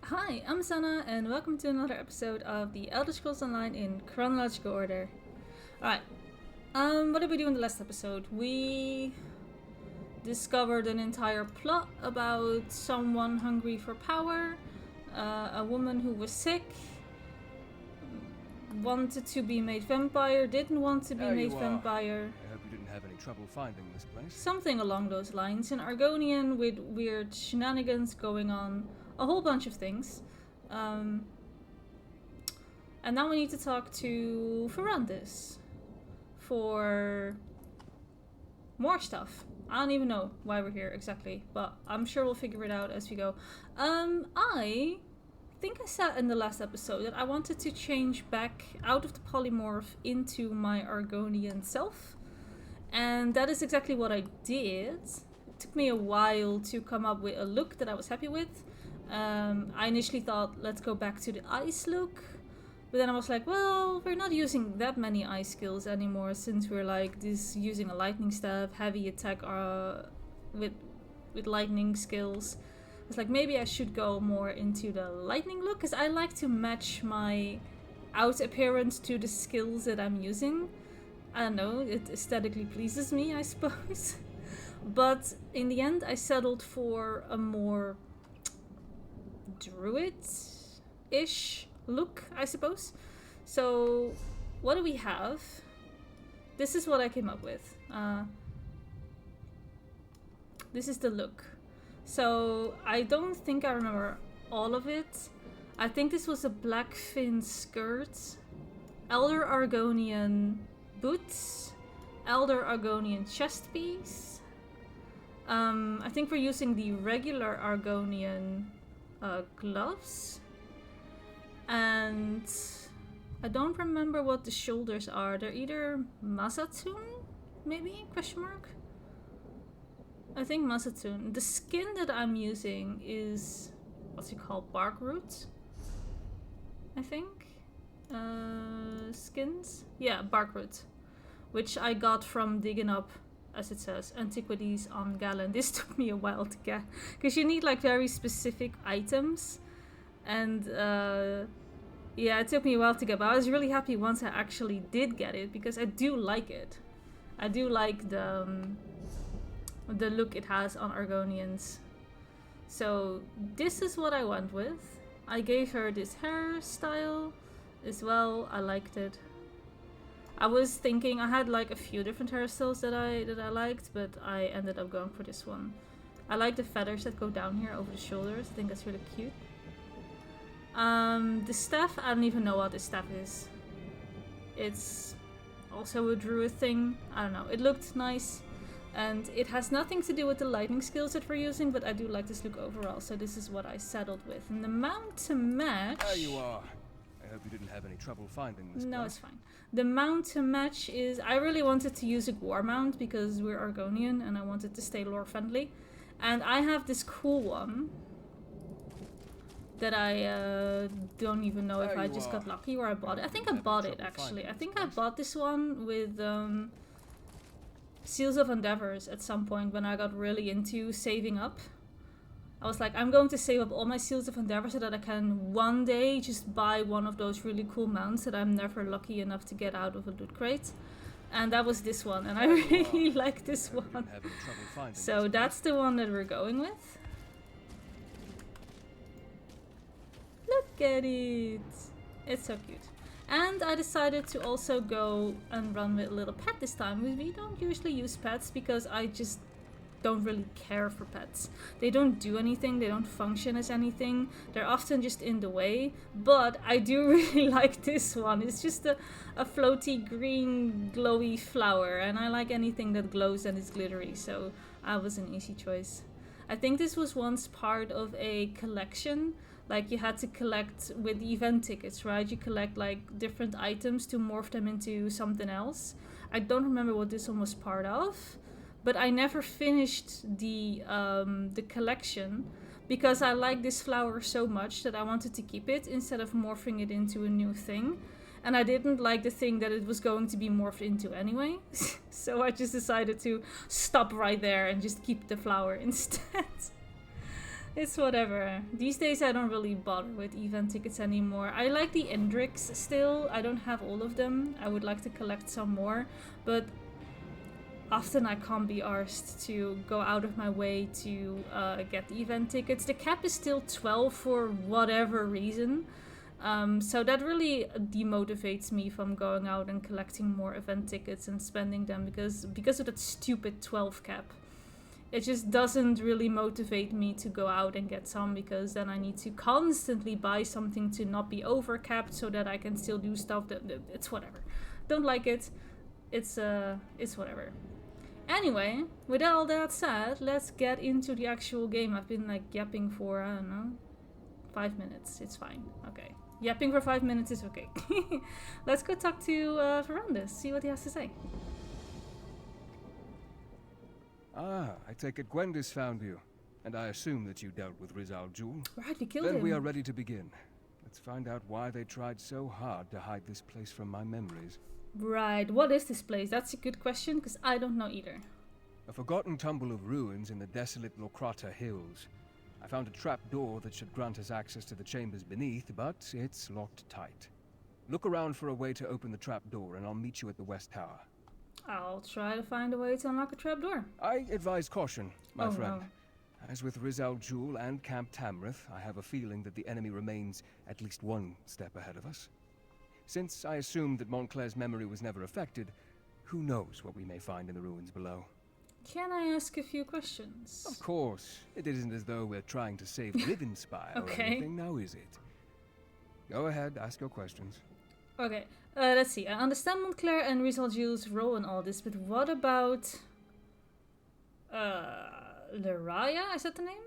Hi, I'm Sana, and welcome to another episode of the Elder Scrolls Online in chronological order. Alright, what did we do in the last episode? We discovered an entire plot about someone hungry for power, a woman who was sick, wanted to be made vampire, didn't want to be made vampire. I hope you didn't have any trouble finding this place. Something along those lines. An Argonian with weird shenanigans going on. A whole bunch of things. And now we need to talk to Ferrandis for more stuff. I don't even know why we're here exactly, but I'm sure we'll figure it out as we go. I think I said in the last episode that I wanted to change back out of the polymorph into my Argonian self. And that is exactly what I did. It took me a while to come up with a look that I was happy with. I initially thought, let's go back to the ice look. But then I was like, well, we're not using that many ice skills anymore since we're like this using a lightning staff, heavy attack with lightning skills. I was like, maybe I should go more into the lightning look because I like to match my out appearance to the skills that I'm using. I don't know, it aesthetically pleases me, I suppose. But in the end, I settled for a more druid-ish look, I suppose. So, what do we have? This is what I came up with. This is the look. So, I don't think I remember all of it. I think this was a black fin skirt, Elder Argonian boots, Elder Argonian chest piece. I think we're using the regular Argonian gloves. And I don't remember what the shoulders are. They're either Mazatun, maybe? Question mark? I think Mazatun. The skin that I'm using is what's it called? Bark root? I think. Skins? Yeah, bark root. Which I got from digging up, as it says, antiquities on Galen. This took me a while to get, because you need like very specific items. And yeah, it took me a while to get, but I was really happy once I actually did get it, because I do like it. I do like the look it has on Argonians. So this is what I went with. I gave her this hairstyle as well. I liked it. I was thinking I had like a few different hairstyles that I liked, but I ended up going for this one. I like the feathers that go down here over the shoulders. I think that's really cute. The staff, I don't even know what this staff is. It's also a druid thing. I don't know. It looked nice. And it has nothing to do with the lightning skills that we're using, but I do like this look overall. So this is what I settled with. And the mount to match... There you are. I hope you didn't have any trouble finding this No, place. it's fine. The mount to match is... I really wanted to use a war mount because we're Argonian and I wanted to stay lore friendly. And I have this cool one that I don't even know if I just got lucky or I bought it. I think I bought it actually. I think I bought this one with Seals of Endeavors at some point when I got really into saving up. I was like, I'm going to save up all my Seals of Endeavor so that I can one day just buy one of those really cool mounts that I'm never lucky enough to get out of a loot crate. And that was this one, and I really like this one. So that's the one that we're going with. Look at it! It's so cute. And I decided to also go and run with a little pet this time. We don't usually use pets because I just don't really care for pets. They don't do anything, they don't function as anything. They're often just in the way. But I do really like this one. It's just a floaty green glowy flower. And I like anything that glows and is glittery. So I was an easy choice. I think this was once part of a collection. Like you had to collect with the event tickets, right? You collect like different items to morph them into something else. I don't remember what this one was part of. But I never finished the collection because I like this flower so much that I wanted to keep it instead of morphing it into a new thing. And I didn't like the thing that it was going to be morphed into anyway. So I just decided to stop right there and just keep the flower instead. It's whatever. These days I don't really bother with event tickets anymore. I like the Indrix still. I don't have all of them. I would like to collect some more. But often I can't be arsed to go out of my way to get the event tickets. The cap is still 12 for whatever reason. So that really demotivates me from going out and collecting more event tickets and spending them because of that stupid 12 cap. It just doesn't really motivate me to go out and get some because then I need to constantly buy something to not be overcapped so that I can still do stuff it's whatever. Don't like it. It's whatever. Anyway, with all that said, let's get into the actual game. I've been like yapping for, I don't know, 5 minutes. It's fine. Okay. Yapping for 5 minutes is okay. Let's go talk to Ferrandis, see what he has to say. Ah, I take it Gwendis found you. And I assume that you dealt with Rizal Jul. Right, we killed him. Then we are ready to begin. Let's find out why they tried so hard to hide this place from my memories. Right, what is this place? That's a good question, because I don't know either. A forgotten tumble of ruins in the desolate Locrata Hills. I found a trap door that should grant us access to the chambers beneath, but it's locked tight. Look around for a way to open the trap door, and I'll meet you at the West Tower. I'll try to find a way to unlock a trapdoor. I advise caution, my friend. No. As with Rizal Jul and Camp Tamrith, I have a feeling that the enemy remains at least one step ahead of us. Since I assumed that Montclair's memory was never affected, who knows what we may find in the ruins below. Can I ask a few questions? Of course. It isn't as though we're trying to save Livenspire Okay. or anything, now is it? Go ahead, ask your questions. Okay, let's see. I understand Montclair and Rizal Jul's role in all this, but what about... Loraya? Is that the name?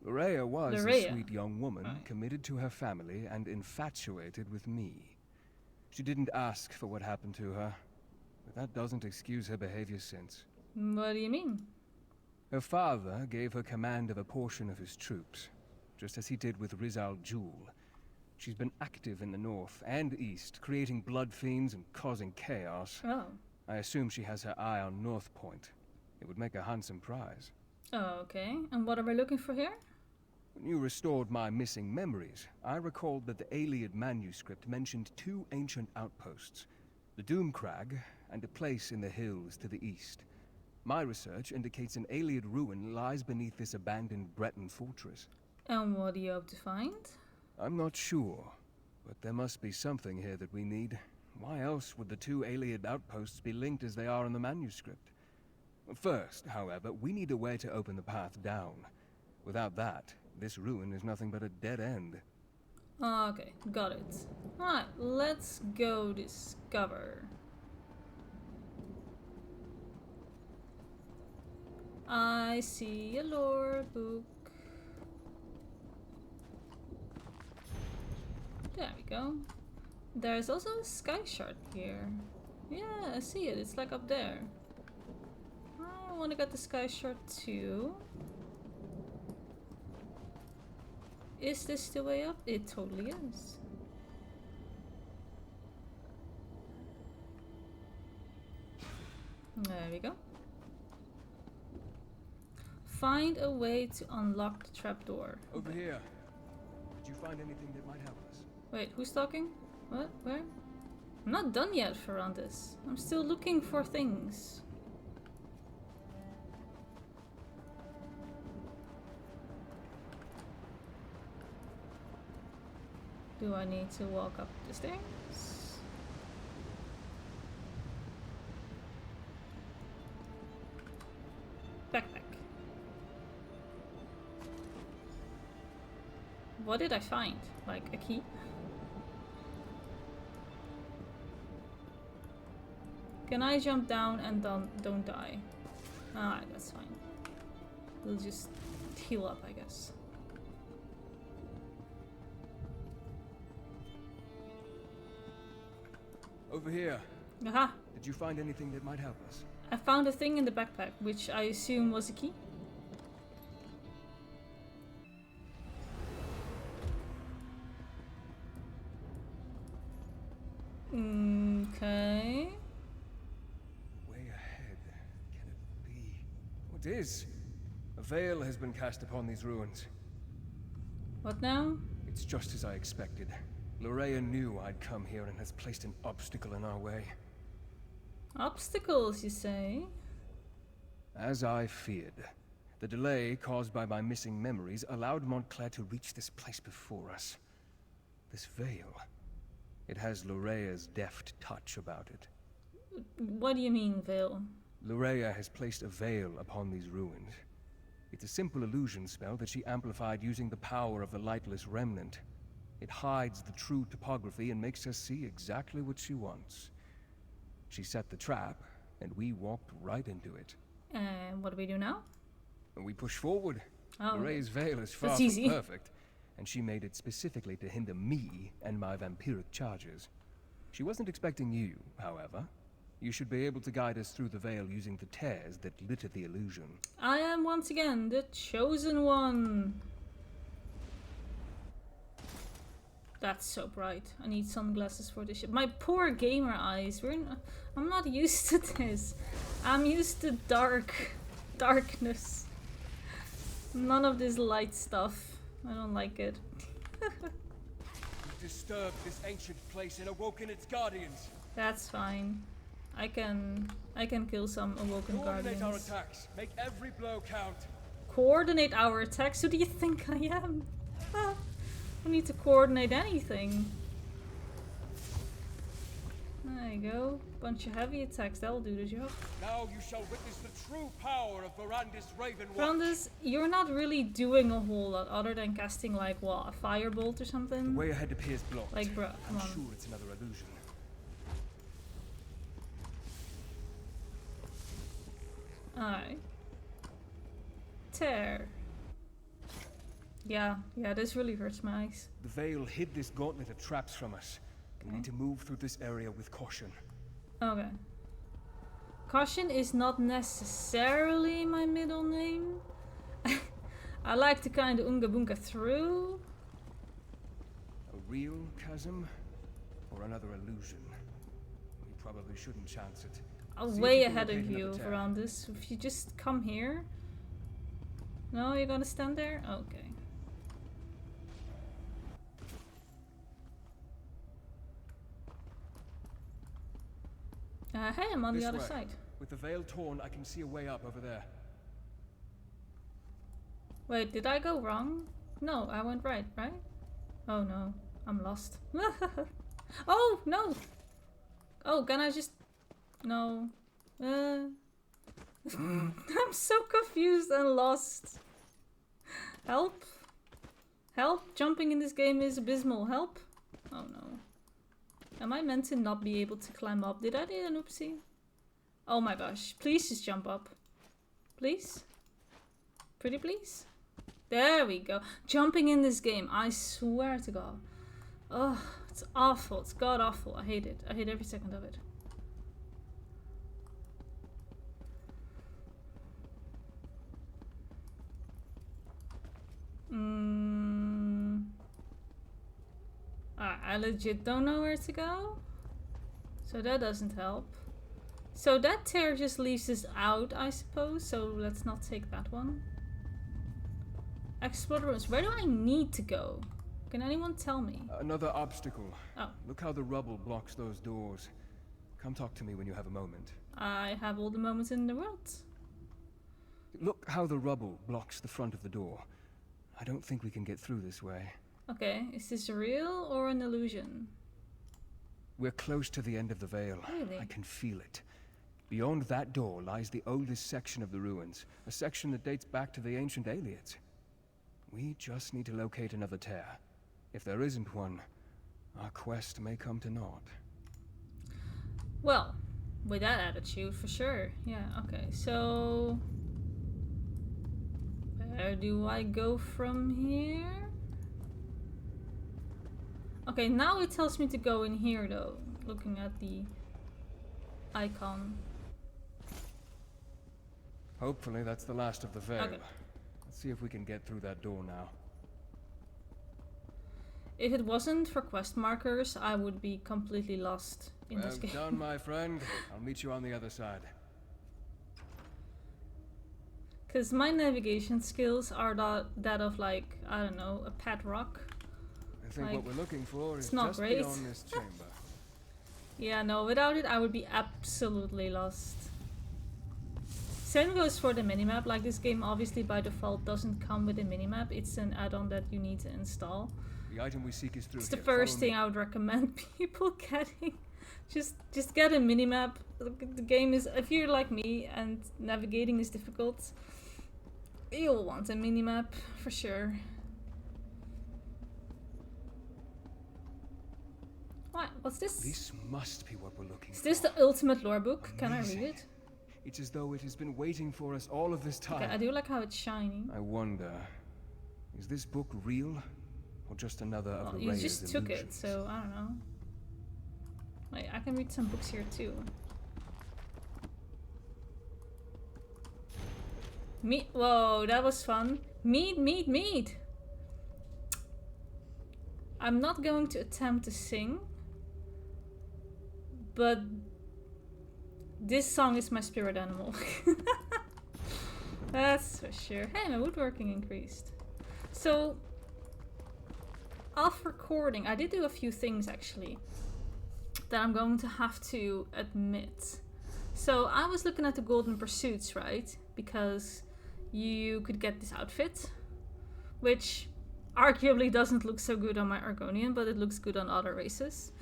Loraya was Loraya. a sweet young woman, committed to her family and infatuated with me. She didn't ask for what happened to her, but that doesn't excuse her behavior since. What do you mean? Her father gave her command of a portion of his troops, just as he did with Rizal Jul. She's been active in the north and east, creating blood fiends and causing chaos. Oh. I assume she has her eye on North Point. It would make a handsome prize. Oh, okay. And what are we looking for here? When you restored my missing memories, I recalled that the Aeliad manuscript mentioned two ancient outposts, the Doomcrag and a place in the hills to the east. My research indicates an Aeliad ruin lies beneath this abandoned Breton fortress. And what do you hope to find? I'm not sure, but there must be something here that we need. Why else would the two Aeliad outposts be linked as they are in the manuscript? First, however, we need a way to open the path down. Without that, this ruin is nothing but a dead end. Okay, got it. Alright, let's go discover. I see a lore book. There we go. There's also a sky shard here. Yeah, I see it. It's like up there. I want to get the sky shard too. Is this the way up? It totally is. There we go. Find a way to unlock the trapdoor. Over here. Did you find anything that might help us? Wait, who's talking? What? Where? I'm not done yet, Ferrandis. I'm still looking for things. Do I need to walk up the stairs? Backpack. What did I find? Like a key? Can I jump down and don't die? Alright, that's fine. We'll just heal up, I guess. Over here. Aha! Did you find anything that might help us? I found a thing in the backpack, which I assume was a key. Okay. Way ahead. Can it be? What is? A A veil has been cast upon these ruins. What now? It's just as I expected. Lorea knew I'd come here and has placed an obstacle in our way. Obstacles, you say? As I feared. The delay caused by my missing memories allowed Montclair to reach this place before us. This veil. It has Lorea's deft touch about it. What do you mean, veil? Lorea has placed a veil upon these ruins. It's a simple illusion spell that she amplified using the power of the Lightless Remnant. It hides the true topography and makes us see exactly what she wants. She set the trap, and we walked right into it. And what do we do now? We push forward. Oh, Lorea's veil is far that's from easy. perfect, and she made it specifically to hinder me and my vampiric charges. She wasn't expecting you, however. You should be able to guide us through the veil using the tears that litter the illusion. I am once again the chosen one. That's so bright. I need sunglasses for this shit. My poor gamer eyes. I'm not used to this. I'm used to darkness. None of this light stuff. I don't like it. Disturbed this ancient place and awoken its guardians. That's fine. I can kill some awoken Coordinate guardians. our attacks. Make every blow count. Coordinate our attacks? Who do you think I am? I need to coordinate anything. There you go. Bunch of heavy attacks, that'll do the job. Now you shall witness the true power of Verandis Ravenwatch. Brandis, you're not really doing a whole lot other than casting like what, a firebolt or something? The way ahead appears blocked. Like, bruh, come I'm on. sure it's another illusion. Alright. Tear. Yeah, this really hurts my eyes. The veil hid this gauntlet of traps from us. We need to move through this area with caution. Okay. Caution is not necessarily my middle name. I like to kind of unga bunga through. A real chasm or another illusion? We probably shouldn't chance it. I'm See if way you can ahead of locate you another tear. around this. If you just come here. No, you're gonna stand there? Okay. Hey, I'm on This the other way. side. With the veil torn, I can see a way up over there. Wait, did I go wrong? No, I went right? Oh no, I'm lost. Oh, no! Oh, can I just... No. I'm so confused and lost. Help? Help? Jumping in this game is abysmal. Help? Oh no. Am I meant to not be able to climb up? Did I do an oopsie? Oh my gosh. Please just jump up. Please? Pretty please? There we go. Jumping in this game. I swear to God. Oh, it's awful. It's god awful. I hate it. I hate every second of it. I legit don't know where to go. So that doesn't help. So that tear just leaves us out, I suppose. So let's not take that one. Explore the rooms. Where do I need to go? Can anyone tell me? Another obstacle. Oh. Look how the rubble blocks those doors. Come talk to me when you have a moment. I have all the moments in the world. Look how the rubble blocks the front of the door. I don't think we can get through this way. Okay, is this real or an illusion? We're close to the end of the veil. Really? I can feel it. Beyond that door lies the oldest section of the ruins, a section that dates back to the ancient Aliads. We just need to locate another tear. If there isn't one, our quest may come to naught. Well, with that attitude, for sure. Yeah, okay, so... where do I go from here? Okay, now it tells me to go in here though, looking at the icon. Hopefully that's the last of the veil. Okay. Let's see if we can get through that door now. If it wasn't for quest markers, I would be completely lost in this game. Well done, my friend. I'll meet you on the other side. Because my navigation skills are that of like, I don't know, a pet rock. I think Like, what we're looking for is not just great. beyond this chamber. Yeah, no, without it I would be absolutely lost. Same goes for the minimap. Like, this game obviously by default doesn't come with a minimap. It's an add-on that you need to install. The item we seek is through It's here. the first Follow thing me. I would recommend people getting. Just get a minimap. The game is, if you're like me and navigating is difficult, you'll want a minimap for sure. What? What's this? This must be what we're looking Is for. this the ultimate lore book? Can I Amazing. read it? It's as though it has been waiting for us all of this time. Okay, I do like how it's shiny. I wonder, is this book real? Or just another of Well, the you Ray's just took it, illusions? so I don't know. Wait, I can read some books here too. Meat. Whoa, that was fun. Mead. I'm not going to attempt to sing, but this song is my spirit animal. That's for sure. Hey, my woodworking increased. So, off recording, I did do a few things actually that I'm going to have to admit. So, I was looking at the Golden Pursuits, right? Because you could get this outfit, which arguably doesn't look so good on my Argonian, but it looks good on other races.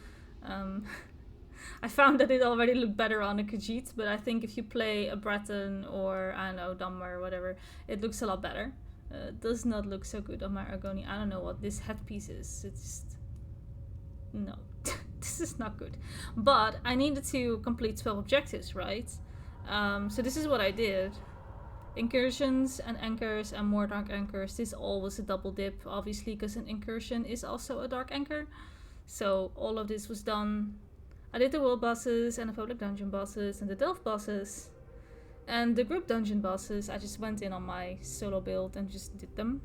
I found that it already looked better on a Khajiit, but I think if you play a Breton or, I don't know, Dunmer or whatever, it looks a lot better. It does not look so good on my Argonian. I don't know what this headpiece is. It's just... no. This is not good. But I needed to complete 12 objectives, right? So this is what I did. Incursions and anchors and more dark anchors. This all was a double dip, obviously, because an incursion is also a dark anchor. So all of this was done. I did the world bosses and the public dungeon bosses and the delve bosses. And the group dungeon bosses, I just went in on my solo build and just did them.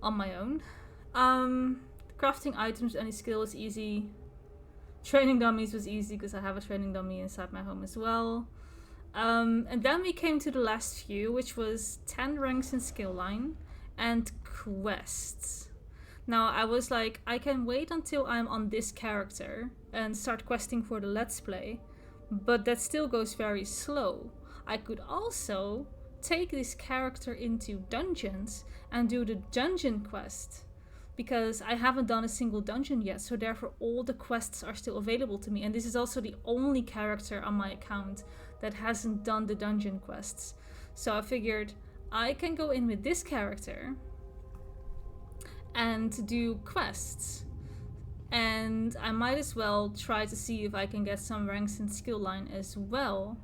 On my own. Crafting items, any skill is easy. Training dummies was easy because I have a training dummy inside my home as well. And then we came to the last few, which was 10 ranks in skill line and quests. Now I was like, I can wait until I'm on this character and start questing for the Let's Play, but that still goes very slow. I could also take this character into dungeons and do the dungeon quest, because I haven't done a single dungeon yet, so therefore all the quests are still available to me. And this is also the only character on my account that hasn't done the dungeon quests. So I figured I can go in with this character and do quests. And I might as well try to see if I can get some ranks in skill line as well,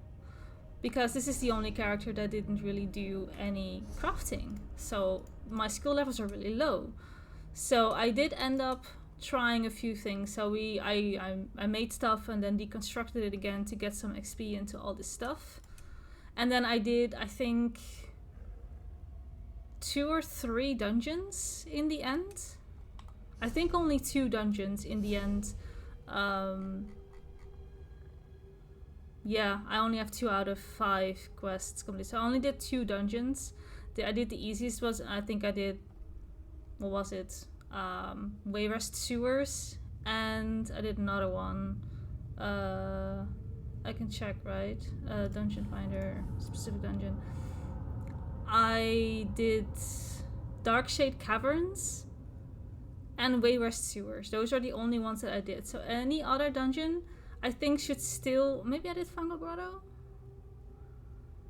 because this is the only character that didn't really do any crafting. So my skill levels are really low. So I did end up trying a few things. So I made stuff and then deconstructed it again to get some XP into all this stuff. And then I did, I think, 2 or 3 dungeons in the end. I think only 2 dungeons in the end. Yeah, I only have 2 out of 5 quests complete. So I only did 2 dungeons. I did the easiest was, I think I did, what was it? Wayrest Sewers, and I did another one. I can check, right? Dungeon Finder, specific dungeon. I did Darkshade Caverns and Wayrest Sewers. Those are the only ones that I did. So any other dungeon, I think should still... maybe I did Fungal Grotto?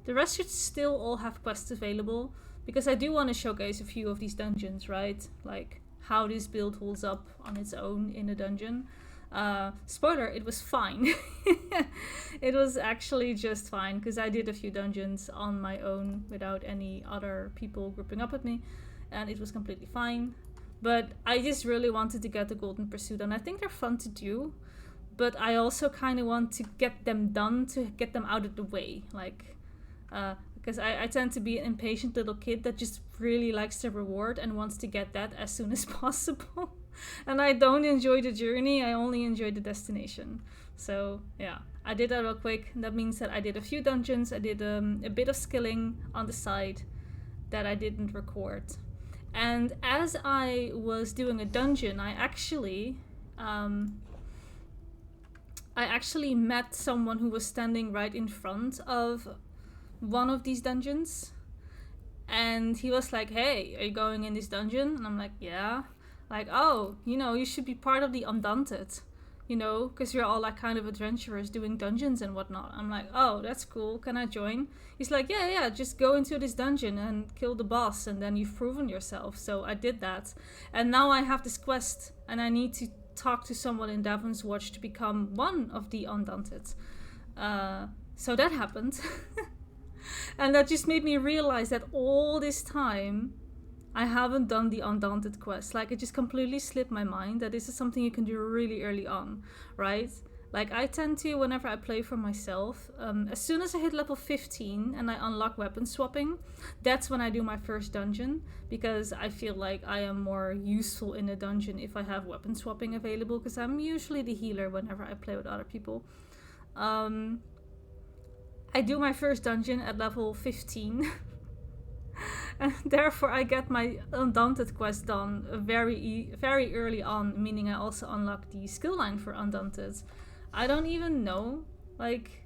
The rest should still all have quests available, because I do want to showcase a few of these dungeons, right? Like how this build holds up on its own in a dungeon. Spoiler, it was fine. It was actually just fine, because I did a few dungeons on my own without any other people grouping up with me, and it was completely fine. But I just really wanted to get the Golden Pursuit, and I think they're fun to do, but I also kind of want to get them done, to get them out of the way, like, because I tend to be an impatient little kid that just really likes the reward and wants to get that as soon as possible. And I don't enjoy the journey, I only enjoy the destination. So yeah, I did that real quick. That means that I did a few dungeons, I did a bit of skilling on the side that I didn't record. And as I was doing a dungeon, I actually met someone who was standing right in front of one of these dungeons. And he was like, "Hey, are you going in this dungeon?" And I'm like, "Yeah." Like, "Oh, you should be part of the Undaunted, because you're all like kind of adventurers doing dungeons and whatnot." I'm like, "Oh, that's cool. Can I join?" He's like, "Yeah, yeah, just go into this dungeon and kill the boss, and then you've proven yourself." So I did that. And now I have this quest, and I need to talk to someone in Davon's Watch to become one of the Undaunted. So that happened. And that just made me realize that all this time I haven't done the Undaunted quest. Like, it just completely slipped my mind that this is something you can do really early on, right? Like, I tend to, whenever I play for myself, as soon as I hit level 15 and I unlock weapon swapping, that's when I do my first dungeon, because I feel like I am more useful in a dungeon if I have weapon swapping available, because I'm usually the healer whenever I play with other people. I do my first dungeon at level 15. And therefore I get my Undaunted quest done very early on, meaning I also unlock the skill line for Undaunted. I don't even know. Like,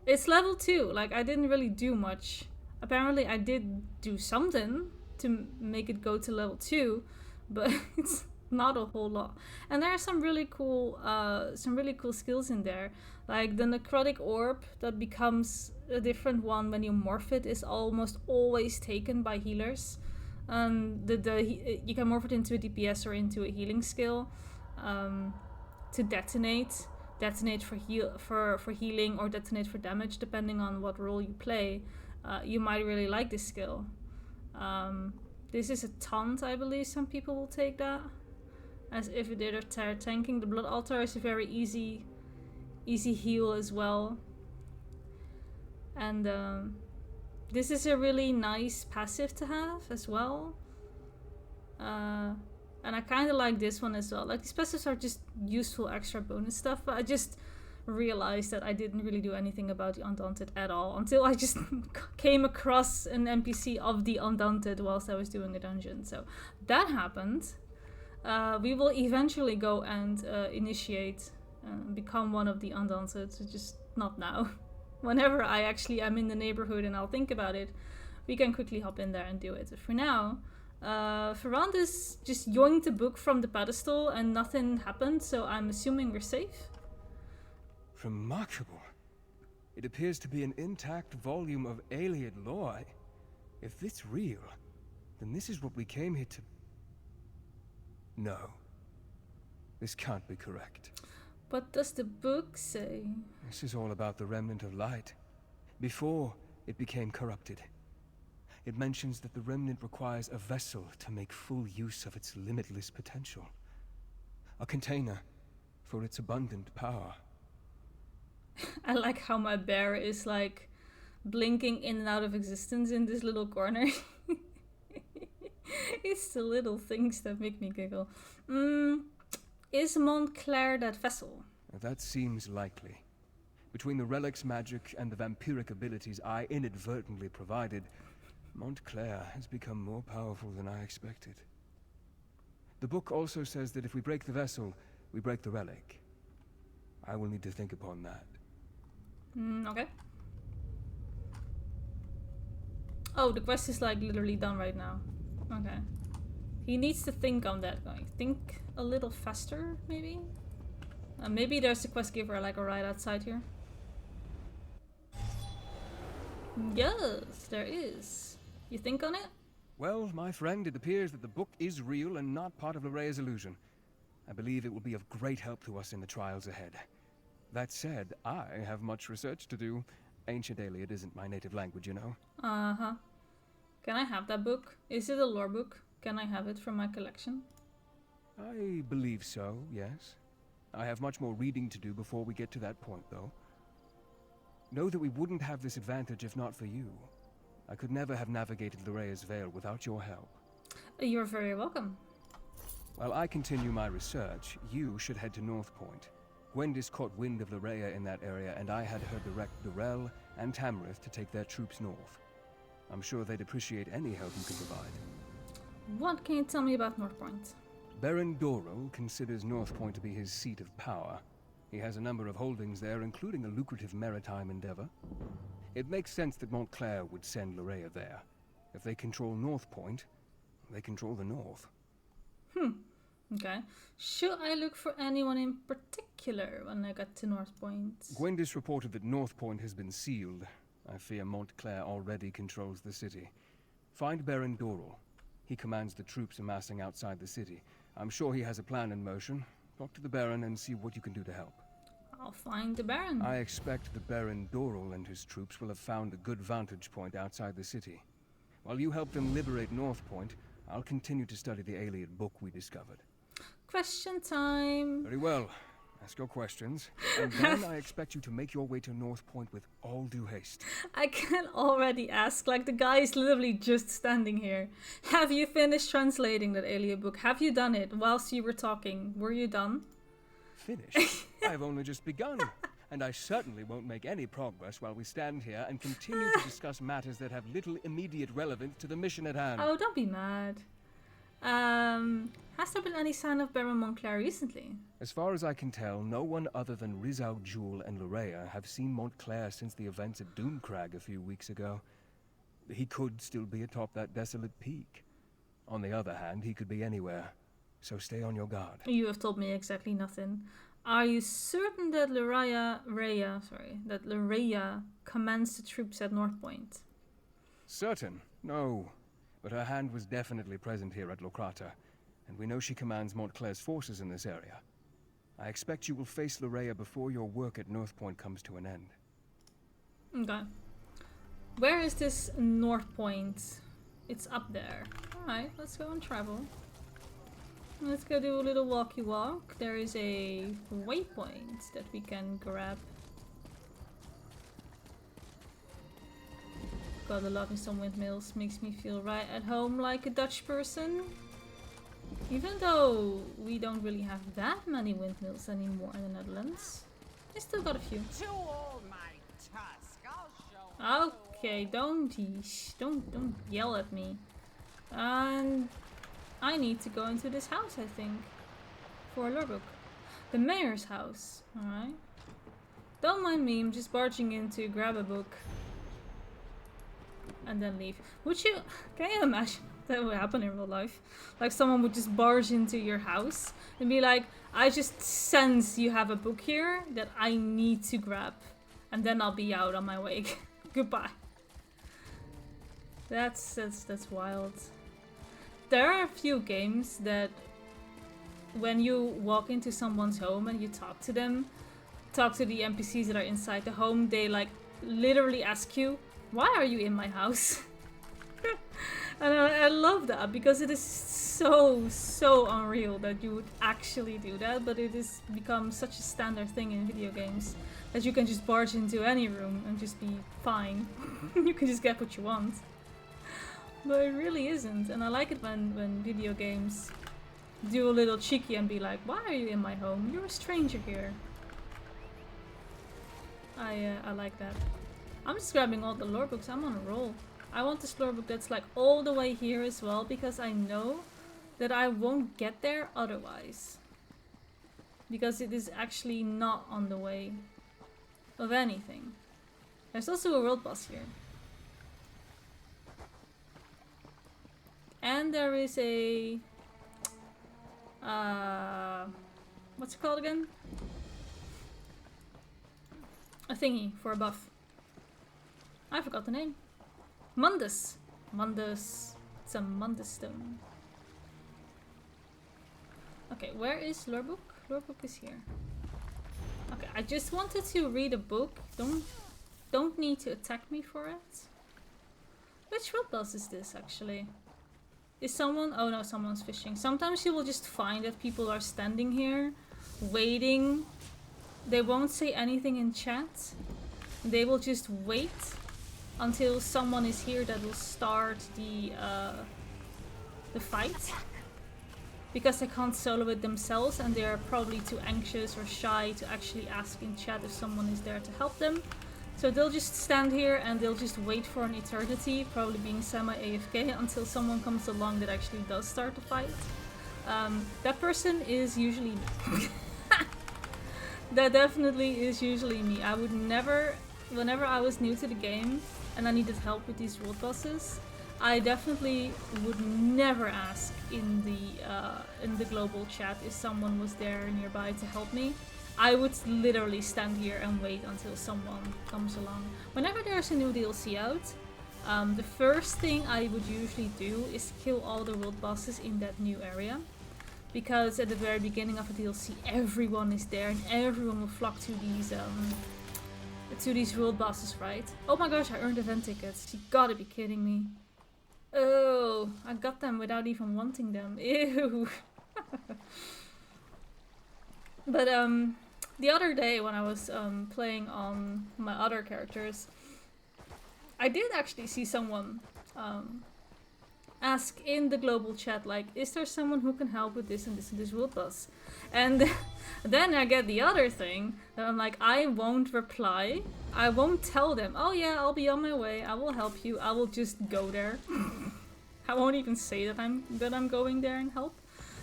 it's level 2. Like, I didn't really do much. Apparently I did do something to make it go to level 2, but it's not a whole lot. And there are some really cool skills in there. Like the necrotic orb that becomes a different one when you morph it is almost always taken by healers. You can morph it into a DPS or into a healing skill to detonate for healing, or detonate for damage depending on what role you play. You might really like this skill. This is a taunt, I believe some people will take that as if they're tanking. The Blood Altar is a very easy heal as well. And this is a really nice passive to have as well. And I kind of like this one as well. Like, these passives are just useful extra bonus stuff, but I just realized that I didn't really do anything about the Undaunted at all until I just came across an NPC of the Undaunted whilst I was doing a dungeon. So that happened. We will eventually go and initiate, become one of the Undaunted, just not now. Whenever I actually am in the neighborhood and I'll think about it, we can quickly hop in there and do it. But for now, Ferrandis just yoinked the book from the pedestal and nothing happened, so I'm assuming we're safe. Remarkable. It appears to be an intact volume of Iliad lore. If it's real, then this is what we came here to... No. This can't be correct. What does the book say? This is all about the remnant of light. Before it became corrupted. It mentions that the remnant requires a vessel to make full use of its limitless potential. A container for its abundant power. I like how my bear is like blinking in and out of existence in this little corner. It's the little things that make me giggle. Is Montclair that vessel? That seems likely. Between the relic's magic and the vampiric abilities I inadvertently provided, Montclair has become more powerful than I expected. The book also says that if we break the vessel, we break the relic. I will need to think upon that. Okay. Oh, the quest is like literally done right now. Okay. He needs to think on that. Going, think a little faster, maybe? Maybe there's a quest giver like right outside here. Yes, there is. You think on it? Well, my friend, it appears that the book is real and not part of Lorrea's illusion. I believe it will be of great help to us in the trials ahead. That said, I have much research to do. Ancient Iliad isn't my native language, you know. Uh-huh. Can I have that book? Is it a lore book? Can I have it from my collection? I believe so, yes. I have much more reading to do before we get to that point, though. Know that we wouldn't have this advantage if not for you. I could never have navigated Lorrea's Veil without your help. You're very welcome. While I continue my research, you should head to North Point. Gwendis caught wind of Loraya in that area, and I had her direct Durrell and Tamrith to take their troops north. I'm sure they'd appreciate any help you can provide. What can you tell me about North Point? Baron Dorrell considers North Point to be his seat of power. He has a number of holdings there, including a lucrative maritime endeavor. It makes sense that Montclair would send Loraya there. If they control North Point, they control the north. Okay. Should I look for anyone in particular when I get to North Point? Gwendis reported that North Point has been sealed. I fear Montclair already controls the city. Find Baron Dorrell. He commands the troops amassing outside the city. I'm sure he has a plan in motion. Talk to the Baron and see what you can do to help. I'll find the Baron. I expect the Baron Dorrell and his troops will have found a good vantage point outside the city. While you help them liberate North Point, I'll continue to study the Iliad book we discovered. Question time. Very well. Ask your questions, and then I expect you to make your way to North Point with all due haste. I can already ask, like the guy is literally just standing here. Have you finished translating that Iliad book? Have you done it whilst you were talking? Were you done? Finished? I've only just begun, and I certainly won't make any progress while we stand here and continue to discuss matters that have little immediate relevance to the mission at hand. Oh, don't be mad. Has there been any sign of Baron Montclair recently? As far as I can tell, no one other than Rizal Jewel and Loraya have seen Montclair since the events at Doomcrag a few weeks ago. He could still be atop that desolate peak. On the other hand, he could be anywhere, so stay on your guard. You have told me exactly nothing. Are you certain that Loraya commands the troops at North Point? Certain? No. But her hand was definitely present here at Locrata, and we know she commands Montclair's forces in this area. I expect you will face Loraya before your work at North Point comes to an end. Okay. Where is this North Point? It's up there. Alright, let's go and travel. Let's go do a little walkie walk. There is a waypoint that we can grab. God, loving some windmills makes me feel right at home like a Dutch person. Even though we don't really have that many windmills anymore in the Netherlands. I still got a few. To all my tusk, I'll show. Okay, don't yell at me. And I need to go into this house, I think, for a lore book. The mayor's house. Alright. Don't mind me, I'm just barging in to grab a book. And then leave. Can you imagine that would happen in real life? Like someone would just barge into your house and be like, I just sense you have a book here that I need to grab. And then I'll be out on my way. Goodbye. That's wild. There are a few games that when you walk into someone's home and you talk to them, talk to the NPCs that are inside the home, they like literally ask you, why are you in my house? And I love that because it is so unreal that you would actually do that, but it has become such a standard thing in video games that you can just barge into any room and just be fine. You can just get what you want. But it really isn't, and I like it when video games do a little cheeky and be like, why are you in my home? You're a stranger here. I like that. I'm just grabbing all the lore books. I'm on a roll. I want this lore book that's like all the way here as well, because I know that I won't get there otherwise. Because it is actually not on the way of anything. There's also a world boss here. And there is a... what's it called again? A thingy for a buff. I forgot the name. Mundus. Mundus. It's a Mundus stone. Okay, where is Lorebook? Lorebook is here. Okay, I just wanted to read a book. Don't need to attack me for it. Which world boss is this actually? Is someone... Oh no, someone's fishing. Sometimes you will just find that people are standing here, waiting. They won't say anything in chat. They will just wait until someone is here that will start the fight. because they can't solo it themselves and they're probably too anxious or shy to actually ask in chat if someone is there to help them. So they'll just stand here and they'll just wait for an eternity, probably being semi-AFK, until someone comes along that actually does start the fight. That person is usually me. That definitely is usually me. I would never, whenever I was new to the game and I needed help with these world bosses, I definitely would never ask in the global chat if someone was there nearby to help me. I would literally stand here and wait until someone comes along. Whenever there's a new DLC out, the first thing I would usually do is kill all the world bosses in that new area. Because at the very beginning of a DLC, everyone is there and everyone will flock to these world bosses, right? Oh my gosh, I earned event tickets. You gotta be kidding me. Oh, I got them without even wanting them. Ew. But the other day when I was playing on my other characters, I did actually see someone ask in the global chat, like, is there someone who can help with this and this and this world boss? And then I get the other thing that I'm like, I won't reply. I won't tell them, oh yeah, I'll be on my way, I will help you. I will just go there. I won't even say that I'm going there and help.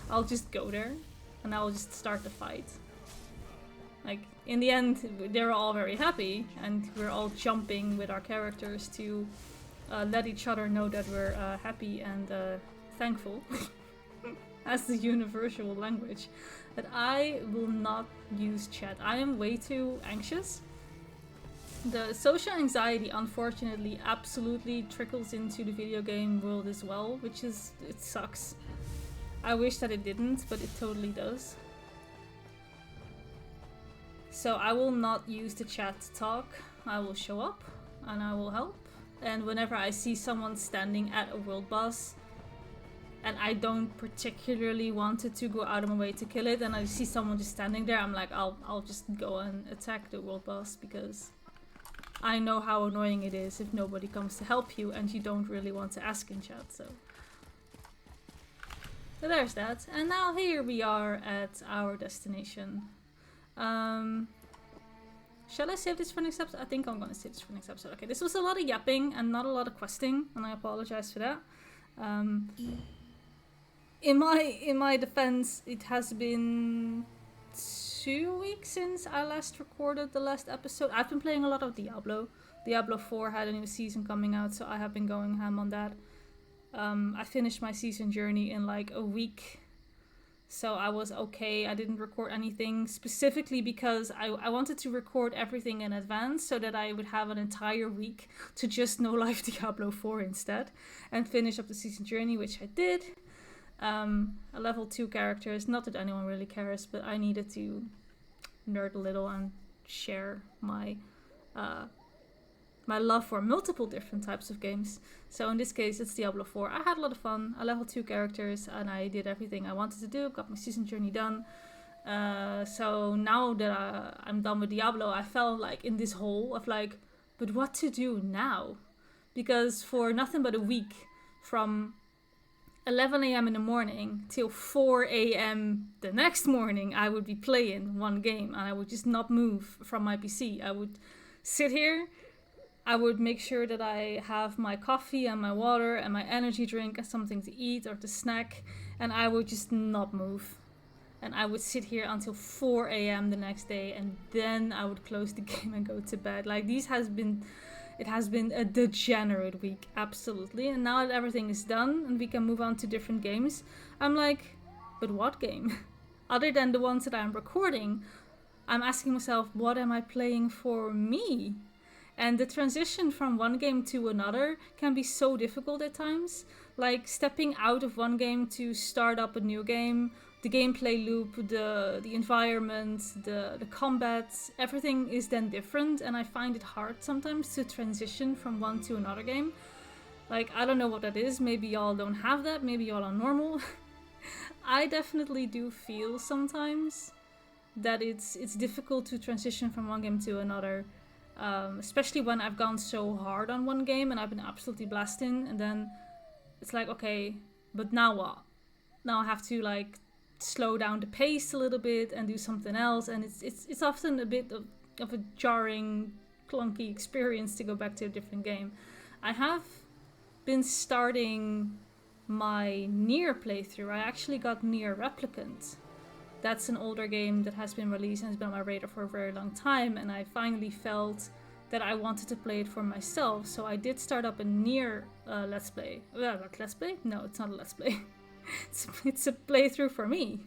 I'll just go there and I will just start the fight. Like, in the end, they're all very happy and we're all jumping with our characters to let each other know that we're happy and thankful as the universal language. But I will not use chat. I am way too anxious. The social anxiety, unfortunately, absolutely trickles into the video game world as well, which is, it sucks. I wish that it didn't, but it totally does. So I will not use the chat to talk. I will show up and I will help. And whenever I see someone standing at a world boss and I don't particularly want it to go out of my way to kill it, and I see someone just standing there, I'm like, I'll just go and attack the world boss, because I know how annoying it is if nobody comes to help you and you don't really want to ask in chat. So there's that. And now here we are at our destination. Shall I save this for next episode? I think I'm gonna save this for next episode. Okay, this was a lot of yapping and not a lot of questing, and I apologize for that. In my defense, it has been 2 weeks since I last recorded the last episode. I've been playing a lot of Diablo. Diablo 4 had a new season coming out, so I have been going ham on that. I finished my season journey in like a week. So I was okay. I didn't record anything specifically because I wanted to record everything in advance so that I would have an entire week to just no live Diablo 4 instead and finish up the season journey, which I did. A level 2 characters, not that anyone really cares, but I needed to nerd a little and share my my love for multiple different types of games. So in this case, it's Diablo 4. I had a lot of fun. I leveled 2 characters and I did everything I wanted to do. Got my season journey done. So now that I'm done with Diablo, I fell like in this hole of like, but what to do now? Because for nothing but a week, from 11 a.m. in the morning till 4 a.m. the next morning, I would be playing one game and I would just not move from my PC. I would sit here. I would make sure that I have my coffee and my water and my energy drink and something to eat or to snack, and I would just not move. And I would sit here until 4 a.m. the next day, and then I would close the game and go to bed. Like, it has been a degenerate week, absolutely. And now that everything is done and we can move on to different games, I'm like, but what game? Other than the ones that I'm recording, I'm asking myself, what am I playing for me? And the transition from one game to another can be so difficult at times. Like stepping out of one game to start up a new game, the gameplay loop, the environment, the combat, everything is then different, and I find it hard sometimes to transition from one to another game. Like, I don't know what that is, maybe y'all don't have that, maybe y'all are normal. I definitely do feel sometimes that it's difficult to transition from one game to another. Especially when I've gone so hard on one game and I've been absolutely blasting, and then it's like, okay, but now what? Now I have to like slow down the pace a little bit and do something else, and it's often a bit of a jarring, clunky experience to go back to a different game. I have been starting my Nier playthrough. I actually got Nier Replicant. That's an older game that has been released and has been on my radar for a very long time, and I finally felt that I wanted to play it for myself, so I did start up a Nier Let's Play. Let's Play? No, it's not a Let's Play. it's a playthrough for me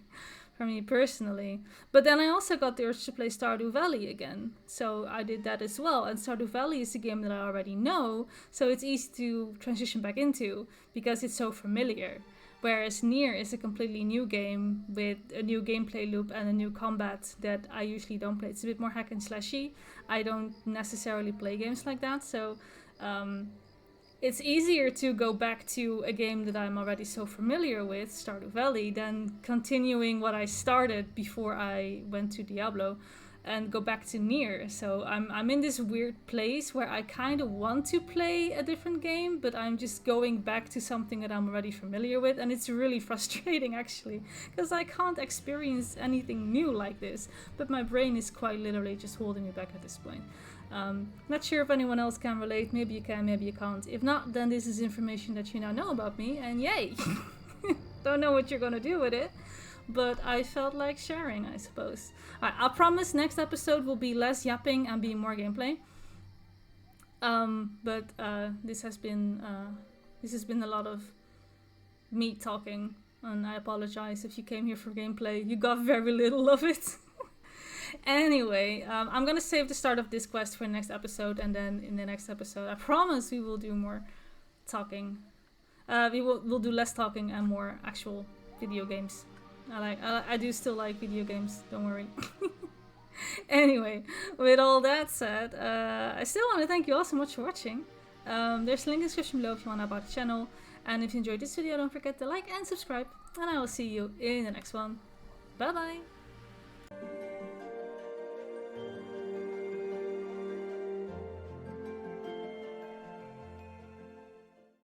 personally. But then I also got the urge to play Stardew Valley again, so I did that as well. And Stardew Valley is a game that I already know, so it's easy to transition back into because it's so familiar. Whereas Nier is a completely new game with a new gameplay loop and a new combat that I usually don't play. It's a bit more hack and slashy. I don't necessarily play games like that, so it's easier to go back to a game that I'm already so familiar with, Stardew Valley, than continuing what I started before I went to Diablo and go back to Nier. So I'm in this weird place where I kind of want to play a different game, but I'm just going back to something that I'm already familiar with, and it's really frustrating actually, because I can't experience anything new like this, but my brain is quite literally just holding me back at this point. Not sure if anyone else can relate. Maybe you can, maybe you can't. If not, then this is information that you now know about me, and yay! Don't know what you're gonna do with it, but I felt like sharing, I suppose. Alright, I promise next episode will be less yapping and be more gameplay. But this has been a lot of me talking, and I apologize if you came here for gameplay. You got very little of it. Anyway, I'm gonna save the start of this quest for the next episode, and then in the next episode, I promise we will do more talking. We'll do less talking and more actual video games. I do still like video games, don't worry. Anyway, with all that said, I still want to thank you all so much for watching. There's a link in the description below if you want to know about the channel. And if you enjoyed this video, don't forget to like and subscribe. And I will see you in the next one. Bye bye!